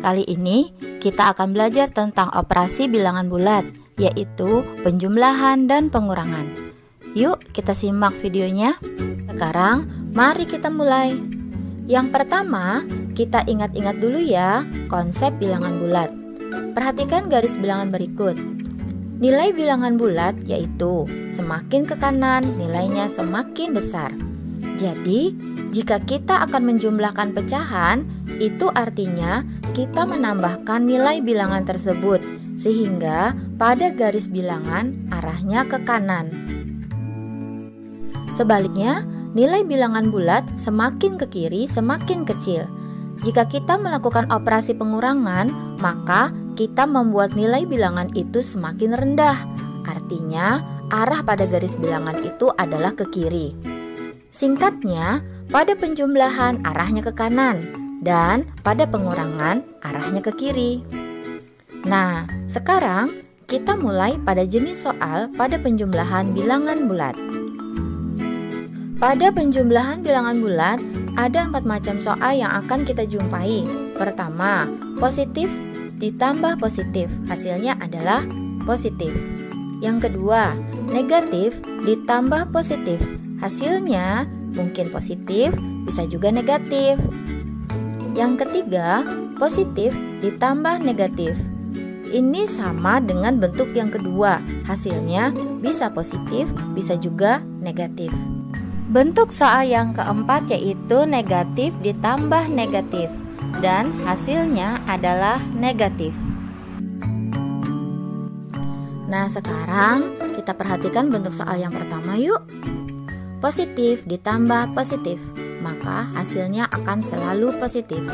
Kali ini kita akan belajar tentang operasi bilangan bulat, yaitu penjumlahan dan pengurangan. Yuk kita simak videonya. Sekarang mari kita mulai. Yang pertama, kita ingat-ingat dulu ya konsep bilangan bulat. Perhatikan garis bilangan berikut. Nilai bilangan bulat yaitu semakin ke kanan nilainya semakin besar. Jadi, jika kita akan menjumlahkan pecahan, itu artinya kita menambahkan nilai bilangan tersebut, sehingga pada garis bilangan arahnya ke kanan. Sebaliknya, nilai bilangan bulat semakin ke kiri semakin kecil. Jika kita melakukan operasi pengurangan, maka kita membuat nilai bilangan itu semakin rendah. Artinya, arah pada garis bilangan itu adalah ke kiri. Singkatnya, pada penjumlahan arahnya ke kanan dan pada pengurangan arahnya ke kiri. Nah, sekarang kita mulai pada jenis soal pada penjumlahan bilangan bulat. Pada penjumlahan bilangan bulat, ada 4 macam soal yang akan kita jumpai. Pertama, positif ditambah positif, hasilnya adalah positif. Yang kedua, negatif ditambah positif, hasilnya mungkin positif, bisa juga negatif. Yang ketiga, positif ditambah negatif. Ini sama dengan bentuk yang kedua, hasilnya bisa positif, bisa juga negatif. Bentuk soal yang keempat yaitu negatif ditambah negatif, dan hasilnya adalah negatif. Nah, sekarang kita perhatikan bentuk soal yang pertama yuk. Positif ditambah positif, maka hasilnya akan selalu positif.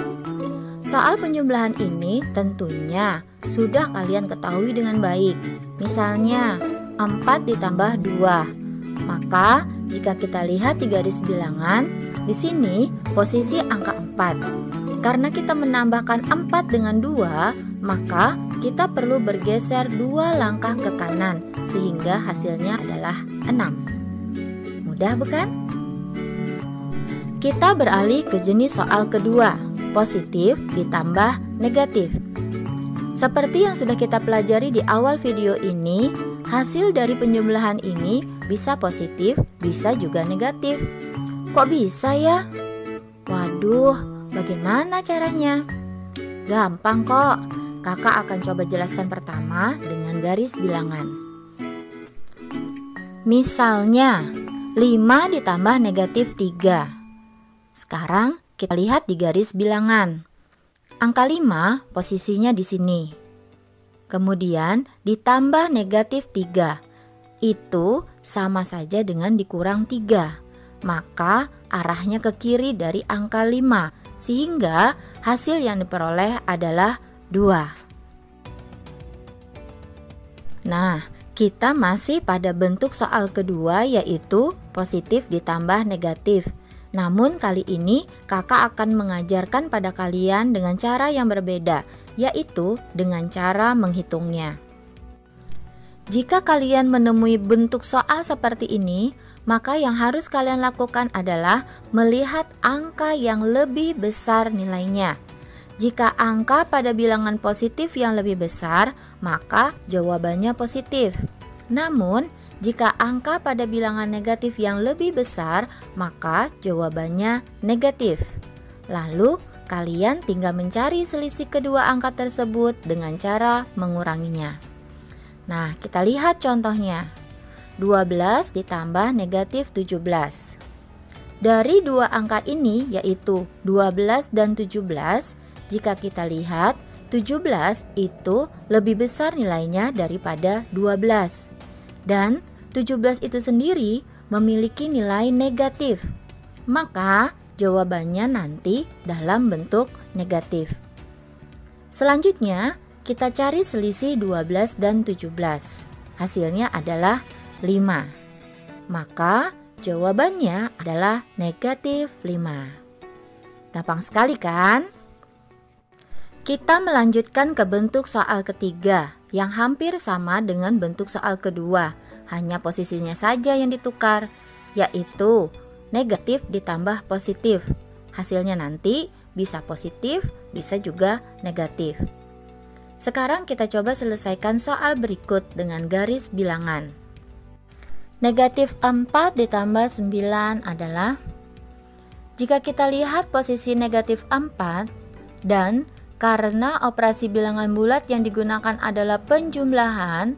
Soal penjumlahan ini tentunya sudah kalian ketahui dengan baik. Misalnya 4 ditambah 2. Maka jika kita lihat di garis bilangan, di sini posisi angka 4. Karena kita menambahkan 4 dengan 2, maka kita perlu bergeser 2 langkah ke kanan sehingga hasilnya adalah 6. Mudah bukan? Kita beralih ke jenis soal kedua, positif ditambah negatif. Seperti yang sudah kita pelajari di awal video ini, hasil dari penjumlahan ini bisa positif, bisa juga negatif. Kok bisa ya? Waduh, bagaimana caranya? Gampang kok. Kakak akan coba jelaskan pertama dengan garis bilangan. Misalnya 5 ditambah negatif 3. Sekarang kita lihat di garis bilangan. Angka 5 posisinya di sini. Kemudian ditambah negatif 3. Itu sama saja dengan dikurang 3. Maka arahnya ke kiri dari angka 5. Sehingga hasil yang diperoleh adalah 2. Nah, kita masih pada bentuk soal kedua yaitu positif ditambah negatif. Namun kali ini kakak akan mengajarkan pada kalian dengan cara yang berbeda, yaitu dengan cara menghitungnya. Jika kalian menemui bentuk soal seperti ini, maka yang harus kalian lakukan adalah melihat angka yang lebih besar nilainya. Jika angka pada bilangan positif yang lebih besar, maka jawabannya positif. Namun, jika angka pada bilangan negatif yang lebih besar, maka jawabannya negatif. Lalu, kalian tinggal mencari selisih kedua angka tersebut dengan cara menguranginya. Nah, kita lihat contohnya. 12 ditambah negatif 17. Dari dua angka ini, yaitu 12 dan 17, jika kita lihat, 17 itu lebih besar nilainya daripada 12. Dan 17 itu sendiri memiliki nilai negatif. Maka jawabannya nanti dalam bentuk negatif. Selanjutnya, kita cari selisih 12 dan 17. Hasilnya adalah 5. Maka jawabannya adalah negatif 5. Gampang sekali kan? Kita melanjutkan ke bentuk soal ketiga yang hampir sama dengan bentuk soal kedua, hanya posisinya saja yang ditukar, yaitu negatif ditambah positif. Hasilnya nanti bisa positif bisa juga negatif. Sekarang kita coba selesaikan soal berikut dengan garis bilangan. Negatif 4 ditambah 9 adalah, jika kita lihat posisi negatif 4 dan karena operasi bilangan bulat yang digunakan adalah penjumlahan,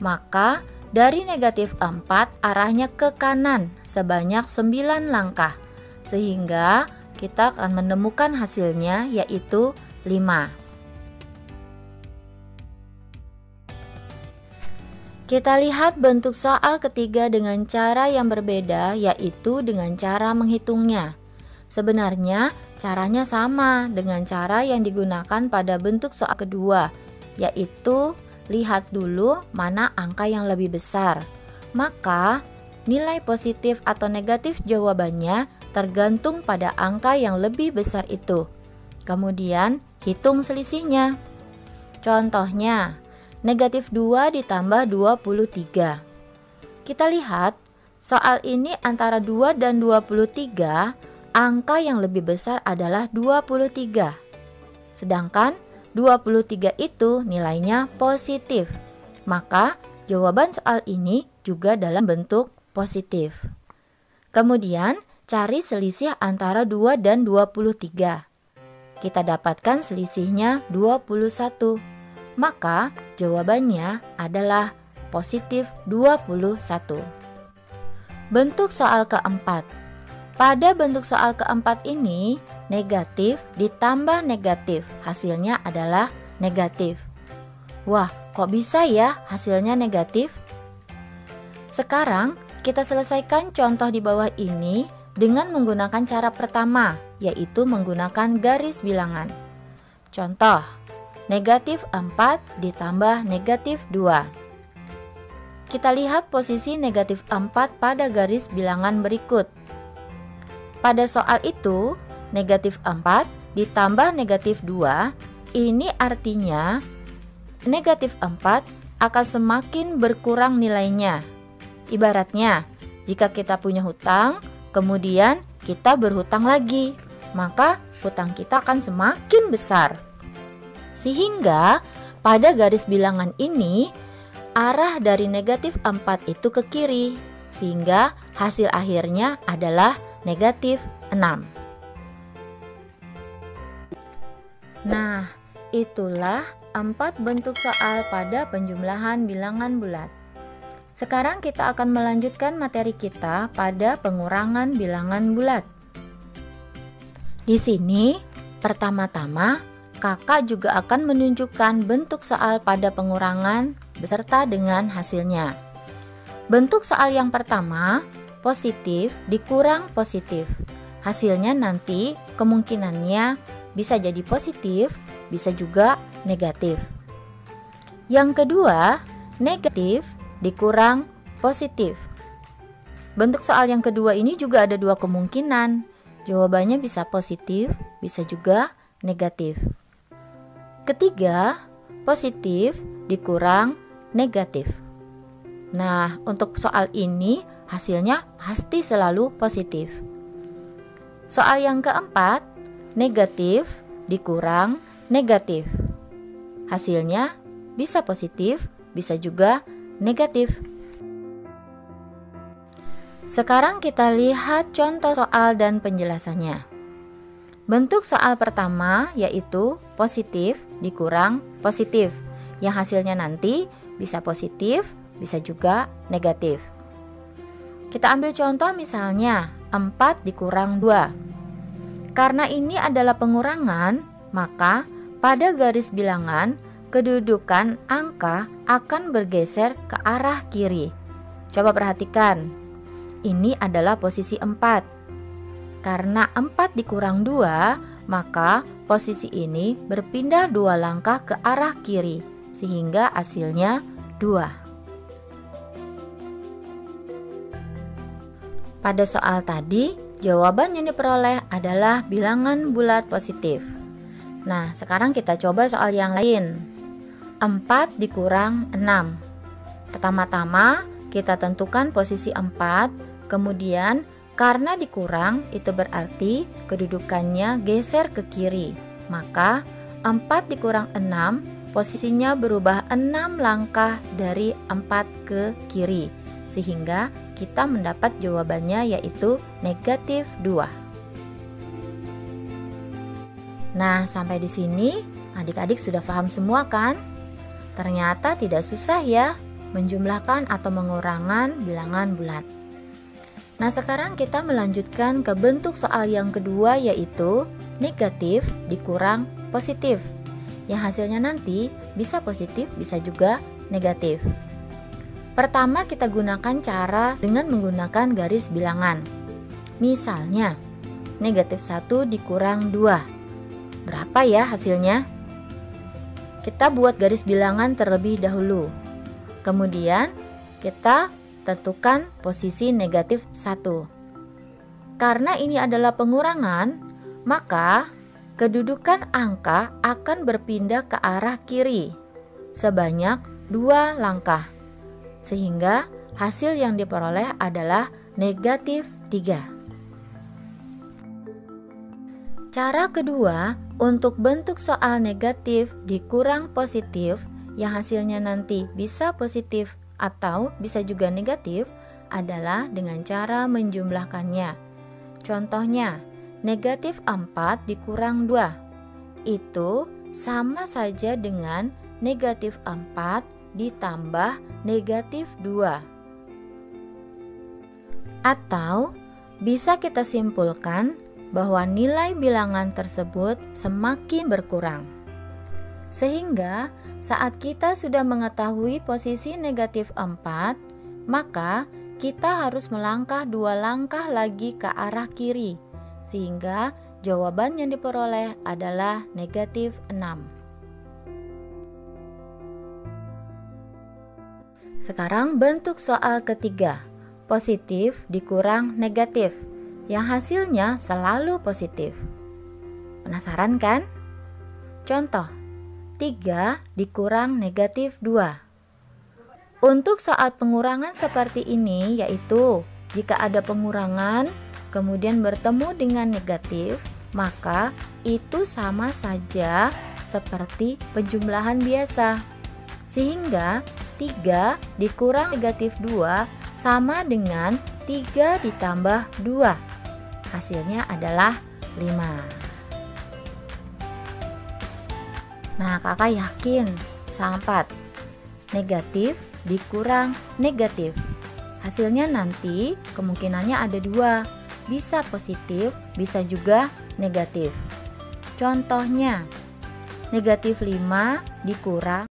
maka dari negatif 4 arahnya ke kanan sebanyak 9 langkah, sehingga kita akan menemukan hasilnya yaitu 5. Kita lihat bentuk soal ketiga dengan cara yang berbeda, yaitu dengan cara menghitungnya. Sebenarnya caranya sama dengan cara yang digunakan pada bentuk soal kedua, yaitu lihat dulu mana angka yang lebih besar. Maka nilai positif atau negatif jawabannya tergantung pada angka yang lebih besar itu. Kemudian hitung selisihnya. Contohnya, negatif 2 ditambah 23. Kita lihat, soal ini antara 2 dan 23, angka yang lebih besar adalah 23. Sedangkan 23 itu nilainya positif. Maka jawaban soal ini juga dalam bentuk positif. Kemudian cari selisih antara 2 dan 23. Kita dapatkan selisihnya 21. Maka jawabannya adalah positif 21. Bentuk soal keempat. Pada bentuk soal keempat ini, negatif ditambah negatif, hasilnya adalah negatif. Wah, kok bisa ya hasilnya negatif? Sekarang kita selesaikan contoh di bawah ini dengan menggunakan cara pertama, yaitu menggunakan garis bilangan. Contoh, negatif 4 ditambah negatif 2. Kita lihat posisi negatif 4 pada garis bilangan berikut. Pada soal itu, negatif 4 ditambah negatif 2, ini artinya negatif 4 akan semakin berkurang nilainya. Ibaratnya, jika kita punya hutang, kemudian kita berhutang lagi, maka hutang kita akan semakin besar. Sehingga pada garis bilangan ini, arah dari negatif 4 itu ke kiri, sehingga hasil akhirnya adalah negatif 6. Nah, itulah 4 bentuk soal pada penjumlahan bilangan bulat. Sekarang kita akan melanjutkan materi kita pada pengurangan bilangan bulat. Di sini, pertama-tama kakak juga akan menunjukkan bentuk soal pada pengurangan beserta dengan hasilnya. Bentuk soal yang pertama, positif dikurang positif. Hasilnya nanti kemungkinannya bisa jadi positif, bisa juga negatif. Yang kedua, negatif dikurang positif. Bentuk soal yang kedua ini juga ada 2 kemungkinan. Jawabannya bisa positif, bisa juga negatif. Ketiga, positif dikurang negatif. Nah, untuk soal ini hasilnya pasti selalu positif. Soal yang keempat, negatif dikurang negatif. Hasilnya bisa positif, bisa juga negatif. Sekarang kita lihat contoh soal dan penjelasannya. Bentuk soal pertama yaitu positif dikurang positif, yang hasilnya nanti bisa positif, bisa juga negatif. Kita ambil contoh misalnya 4 dikurang 2. Karena ini adalah pengurangan, maka pada garis bilangan kedudukan angka akan bergeser ke arah kiri. Coba perhatikan, ini adalah posisi 4. Karena 4 dikurang 2, maka posisi ini berpindah 2 langkah ke arah kiri, sehingga hasilnya 2. Pada soal tadi, jawaban yang diperoleh adalah bilangan bulat positif. Nah, sekarang kita coba soal yang lain. 4 dikurang 6. Pertama-tama, kita tentukan posisi 4, kemudian karena dikurang, itu berarti kedudukannya geser ke kiri. maka 4 dikurang 6 posisinya berubah 6 langkah dari 4 ke kiri, sehingga kita mendapat jawabannya yaitu negatif 2. Nah, sampai di sini adik-adik sudah paham semua kan? Ternyata tidak susah ya menjumlahkan atau mengurangkan bilangan bulat. Nah, sekarang kita melanjutkan ke bentuk soal yang kedua, yaitu negatif dikurang positif, yang hasilnya nanti bisa positif, bisa juga negatif. Pertama, kita gunakan cara dengan menggunakan garis bilangan. Misalnya, negatif 1 dikurang 2. Berapa ya hasilnya? Kita buat garis bilangan terlebih dahulu. Kemudian, kita tentukan posisi negatif 1. Karena ini adalah pengurangan, maka kedudukan angka akan berpindah ke arah kiri sebanyak 2 langkah, sehingga hasil yang diperoleh adalah negatif 3. Cara kedua untuk bentuk soal negatif dikurang positif yang hasilnya nanti bisa positif atau bisa juga negatif adalah dengan cara menjumlahkannya. Contohnya, negatif 4 dikurang 2 itu sama saja dengan negatif 4 ditambah negatif 2. Atau bisa kita simpulkan bahwa nilai bilangan tersebut semakin berkurang. Sehingga saat kita sudah mengetahui posisi negatif 4, maka kita harus melangkah 2 langkah lagi ke arah kiri, sehingga jawaban yang diperoleh adalah negatif 6. Sekarang bentuk soal ketiga, positif dikurang negatif, yang hasilnya selalu positif. Penasaran kan? Contoh, 3 dikurang negatif 2. Untuk soal pengurangan seperti ini, yaitu jika ada pengurangan kemudian bertemu dengan negatif, maka itu sama saja seperti penjumlahan biasa. Sehingga 3 dikurang negatif 2 sama dengan 3 ditambah 2. Hasilnya adalah 5. Nah, kakak yakin sahabat, negatif dikurang negatif, hasilnya nanti kemungkinannya ada 2, bisa positif, bisa juga negatif. Contohnya, negatif 5 dikurang